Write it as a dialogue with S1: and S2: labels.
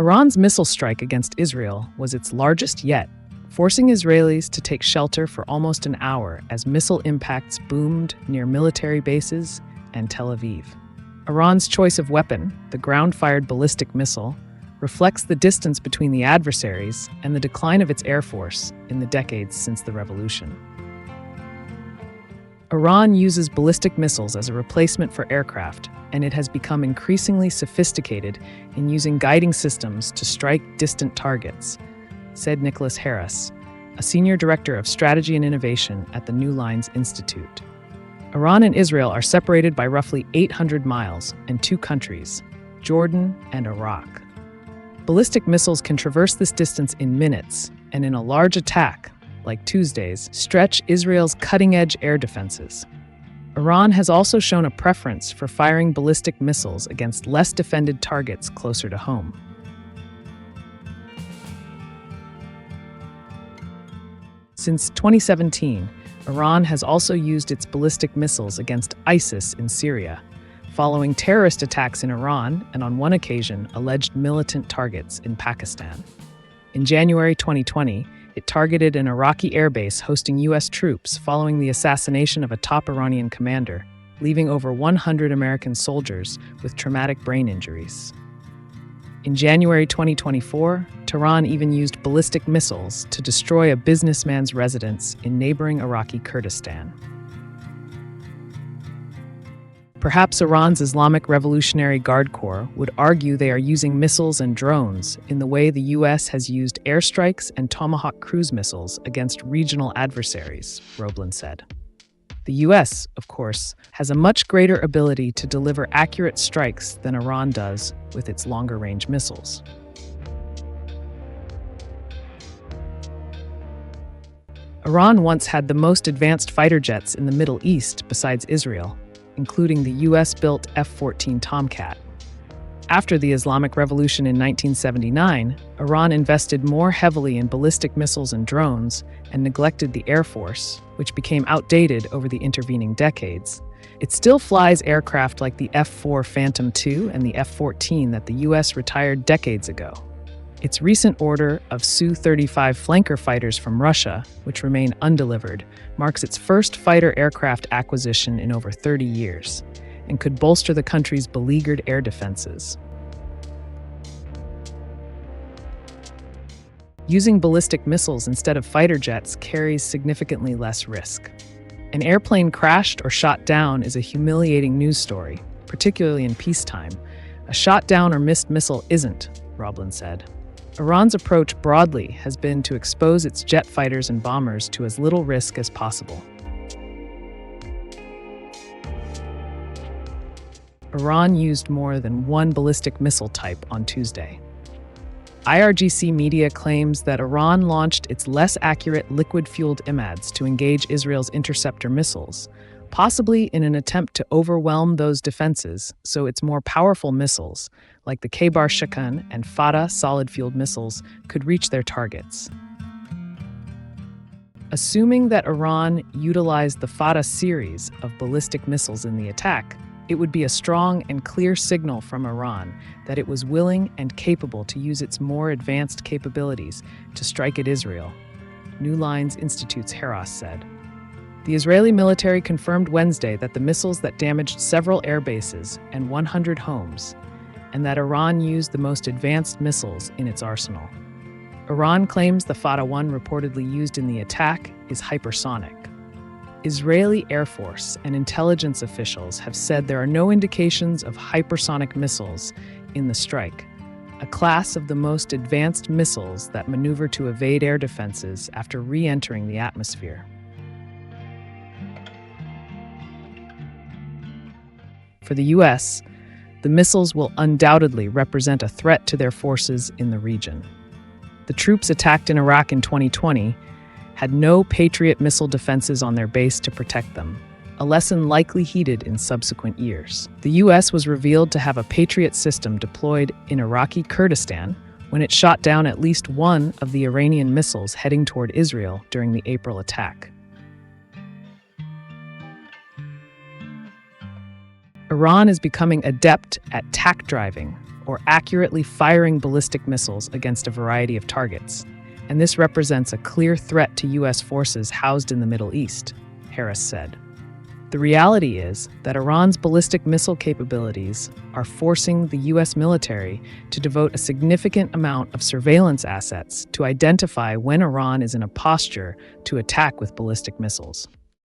S1: Iran's missile strike against Israel was its largest yet, forcing Israelis to take shelter for almost an hour as missile impacts boomed near military bases and Tel Aviv. Iran's choice of weapon, the ground-fired ballistic missile, reflects the distance between the adversaries and the decline of its air force in the decades since the revolution. Iran uses ballistic missiles as a replacement for aircraft, and it has become increasingly sophisticated in using guiding systems to strike distant targets, said Nicholas Harris, a senior director of strategy and innovation at the New Lines Institute. Iran and Israel are separated by roughly 800 miles and two countries, Jordan and Iraq. Ballistic missiles can traverse this distance in minutes, and in a large attack, like Tuesday's, stretch Israel's cutting-edge air defenses. Iran has also shown a preference for firing ballistic missiles against less defended targets closer to home. Since 2017, Iran has also used its ballistic missiles against ISIS in Syria, following terrorist attacks in Iran and, on one occasion, alleged militant targets in Pakistan. In January 2020, it targeted an Iraqi airbase hosting U.S. troops following the assassination of a top Iranian commander, leaving over 100 American soldiers with traumatic brain injuries. In January 2024, Tehran even used ballistic missiles to destroy a businessman's residence in neighboring Iraqi Kurdistan. Perhaps Iran's Islamic Revolutionary Guard Corps would argue they are using missiles and drones in the way the U.S. has used airstrikes and Tomahawk cruise missiles against regional adversaries, Roblin said. The U.S., of course, has a much greater ability to deliver accurate strikes than Iran does with its longer-range missiles. Iran once had the most advanced fighter jets in the Middle East besides Israel, including the U.S.-built F-14 Tomcat. After the Islamic Revolution in 1979, Iran invested more heavily in ballistic missiles and drones and neglected the Air Force, which became outdated over the intervening decades. It still flies aircraft like the F-4 Phantom II and the F-14 that the U.S. retired decades ago. Its recent order of Su-35 flanker fighters from Russia, which remain undelivered, marks its first fighter aircraft acquisition in over 30 years and could bolster the country's beleaguered air defenses. Using ballistic missiles instead of fighter jets carries significantly less risk. An airplane crashed or shot down is a humiliating news story, particularly in peacetime. A shot down or missed missile isn't, Roblin said. Iran's approach broadly has been to expose its jet fighters and bombers to as little risk as possible. Iran used more than one ballistic missile type on Tuesday. IRGC media claims that Iran launched its less accurate liquid-fueled IMADs to engage Israel's interceptor missiles, possibly in an attempt to overwhelm those defenses so its more powerful missiles, like the Khaybar Shakan and Fatah solid-fueled missiles, could reach their targets. Assuming that Iran utilized the Fatah series of ballistic missiles in the attack, it would be a strong and clear signal from Iran that it was willing and capable to use its more advanced capabilities to strike at Israel, New Lines Institute's Harris said. The Israeli military confirmed Wednesday that the missiles that damaged several air bases and 100 homes, and that Iran used the most advanced missiles in its arsenal. Iran claims the Fatah 1 reportedly used in the attack is hypersonic. Israeli Air Force and intelligence officials have said there are no indications of hypersonic missiles in the strike, a class of the most advanced missiles that maneuver to evade air defenses after re-entering the atmosphere. For the U.S., the missiles will undoubtedly represent a threat to their forces in the region. The troops attacked in Iraq in 2020 had no Patriot missile defenses on their base to protect them, a lesson likely heeded in subsequent years. The U.S. was revealed to have a Patriot system deployed in Iraqi Kurdistan when it shot down at least one of the Iranian missiles heading toward Israel during the April attack. Iran is becoming adept at tack driving, or accurately firing ballistic missiles against a variety of targets. And this represents a clear threat to U.S. forces housed in the Middle East, Harris said. The reality is that Iran's ballistic missile capabilities are forcing the U.S. military to devote a significant amount of surveillance assets to identify when Iran is in a posture to attack with ballistic missiles.